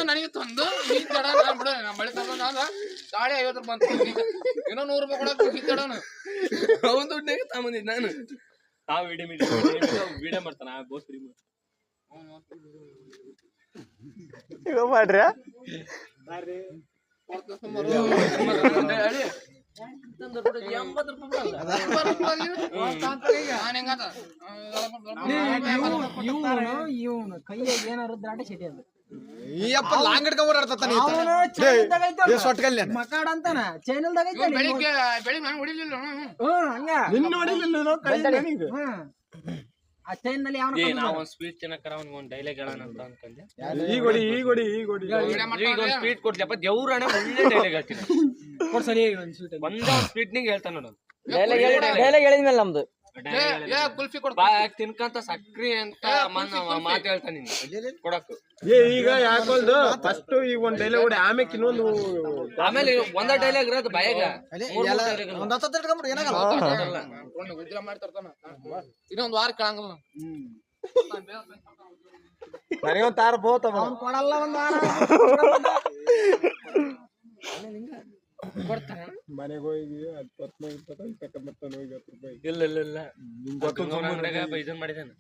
ನನಗೆ ತಂದು ಬಳಿ ತಗೊಂಡ ಗಾಡಿ 50 ರೂಪಾಯಿ ಬಂತು ಇನ್ನೂ 100 ರೂಪಾಯಿ ಕೊಡೋಣ ಅವನ್ ದುಡ್ಡಿಗೆ ತಗೊಂಡಿದ್ ನಾನು ವಿಡಿಯೋ ಮಾಡ್ತಾನ ಮಾಡ್ರಿ ಕೈಯಾಗ ಏನಾರು ದಾಟಿ ಸಿಟಿ ಅದು ಲಾಂಗ್ ಹಿಡ್ಕೊಂಡ್ ಮಕಾಡ್ ಅಂತಾನ ಚಾನೆಲ್ದಾಗ ಆ ಚೈನ್ ನಲ್ಲಿ ಒಂದ್ ಸ್ವೀಟ್ ತಿನ್ನಕರ ಒಂದ್ ಡೈಲಾಗ್ ಹೇಳೋಣ ಅಂತ ಅನ್ಕೊಂಡೆ ಸ್ವೀಟ್ ಕೊಡ್ಲಪ್ಪ ದೇವ್ರಣ್ಣ ಒಳ್ಳೆ ಡೈಲಾಗ್ ಹೇಳ್ತೀನಿ ಒಂದೇ ಸ್ವೀಟ್ ನಿಂಗೆ ಹೇಳ್ತಾನ ನೋಡು ಡೈಲಾಗ್ ಹೇಳಿದ್ಮೇಲೆ ನಮ್ದು ಕುಲ್ಫಿ ಕೊಡ ತಿನ್ಕಂತ ಸಕ್ರಿ ಅಂತ ಮಾತು ಹೇಳ್ತಾನೆ ಕೊಡಕ್ ಈಗ ಯಾಕೊಲ್ದು ಫಸ್ಟ್ ಈಗ ಒಂದ್ ಡೈಲಾಗ್ ಹೊಡಿ ಆಮೇಲೆ ಇನ್ನೊಂದು ಆಮೇಲೆ ಒಂದ ಡೈಲಾಗ್ ಇರೋದು ಬಾಯಾಗ ಉಜ್ರ ಮಾಡ್ತಾರ ಇನ್ನೊಂದ್ ವಾರ ಕೇಳಂಗಲ್ಲ ನನಗೊಂದ್ ತಾರ ಬೋತ ಕೊಡಲ್ಲ ಒಂದ್ ವಾರ ಕೊಡ್ತಾರ ಮನೆಗೆ ಹೋಗಿ 20 ರೂಪಾಯಿ ಇಲ್ಲ ಇದನ್ ಮಾಡಿದಾನೆ